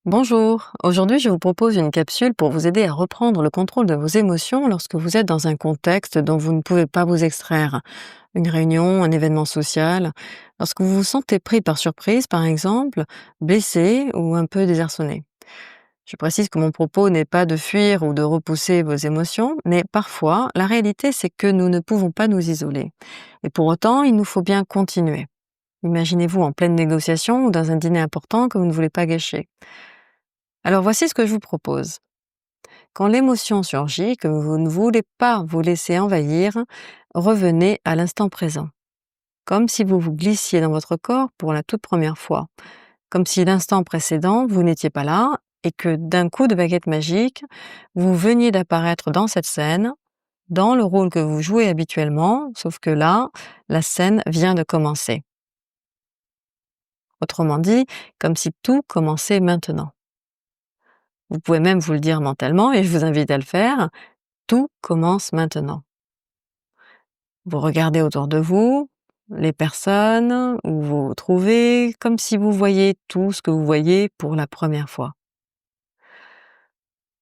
Bonjour, aujourd'hui je vous propose une capsule pour vous aider à reprendre le contrôle de vos émotions lorsque vous êtes dans un contexte dont vous ne pouvez pas vous extraire. Une réunion, un événement social, lorsque vous vous sentez pris par surprise par exemple, blessé ou un peu désarçonné. Je précise que mon propos n'est pas de fuir ou de repousser vos émotions, mais parfois la réalité c'est que nous ne pouvons pas nous isoler. Et pour autant, il nous faut bien continuer. Imaginez-vous en pleine négociation ou dans un dîner important que vous ne voulez pas gâcher. Alors voici ce que je vous propose. Quand l'émotion surgit, que vous ne voulez pas vous laisser envahir, revenez à l'instant présent, comme si vous vous glissiez dans votre corps pour la toute première fois, comme si l'instant précédent, vous n'étiez pas là et que d'un coup de baguette magique, vous veniez d'apparaître dans cette scène, dans le rôle que vous jouez habituellement, sauf que là, la scène vient de commencer. Autrement dit, comme si tout commençait maintenant. Vous pouvez même vous le dire mentalement et je vous invite à le faire. Tout commence maintenant. Vous regardez autour de vous, les personnes où vous vous trouvez, comme si vous voyiez tout ce que vous voyez pour la première fois.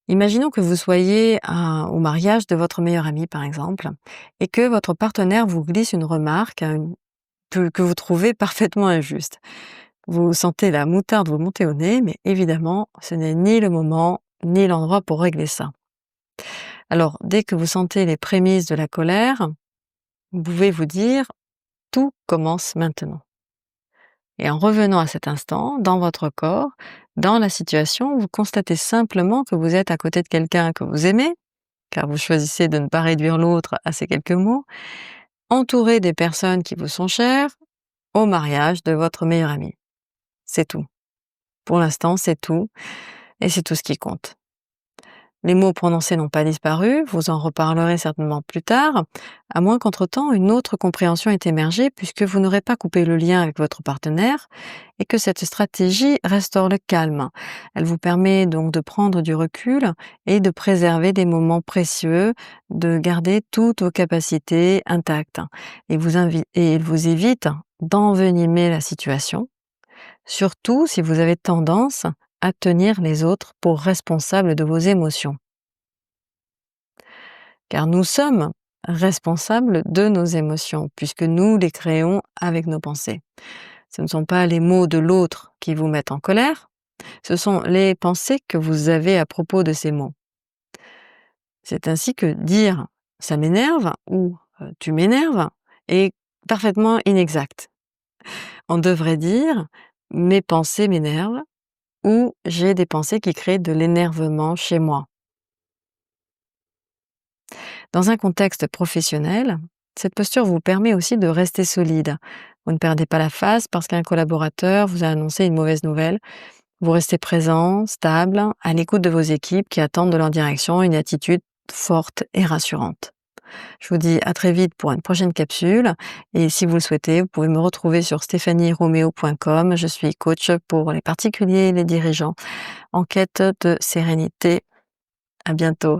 Imaginons que vous soyez au mariage de votre meilleur ami, par exemple, et que votre partenaire vous glisse une remarque que vous trouvez parfaitement injuste. Vous sentez la moutarde vous monter au nez, mais évidemment, ce n'est ni le moment ni l'endroit pour régler ça. Alors, dès que vous sentez les prémices de la colère, vous pouvez vous dire: tout commence maintenant. Et en revenant à cet instant, dans votre corps, dans la situation, vous constatez simplement que vous êtes à côté de quelqu'un que vous aimez, car vous choisissez de ne pas réduire l'autre à ces quelques mots, entouré des personnes qui vous sont chères, au mariage de votre meilleur ami. C'est tout. Pour l'instant, c'est tout, et c'est tout ce qui compte. Les mots prononcés n'ont pas disparu, vous en reparlerez certainement plus tard, à moins qu'entre-temps une autre compréhension ait émergé puisque vous n'aurez pas coupé le lien avec votre partenaire et que cette stratégie restaure le calme. Elle vous permet donc de prendre du recul et de préserver des moments précieux, de garder toutes vos capacités intactes et elle vous évite d'envenimer la situation, surtout si vous avez tendance à tenir les autres pour responsables de vos émotions. Car nous sommes responsables de nos émotions, puisque nous les créons avec nos pensées. Ce ne sont pas les mots de l'autre qui vous mettent en colère, ce sont les pensées que vous avez à propos de ces mots. C'est ainsi que dire «ça m'énerve» ou «tu m'énerves» est parfaitement inexact. On devrait dire «mes pensées m'énervent» ou «j'ai des pensées qui créent de l'énervement chez moi». Dans un contexte professionnel, cette posture vous permet aussi de rester solide. Vous ne perdez pas la face parce qu'un collaborateur vous a annoncé une mauvaise nouvelle. Vous restez présent, stable, à l'écoute de vos équipes qui attendent de leur direction une attitude forte et rassurante. Je vous dis à très vite pour une prochaine capsule et si vous le souhaitez, vous pouvez me retrouver sur stéphanieromeo.com. Je suis coach pour les particuliers et les dirigeants en quête de sérénité. À bientôt.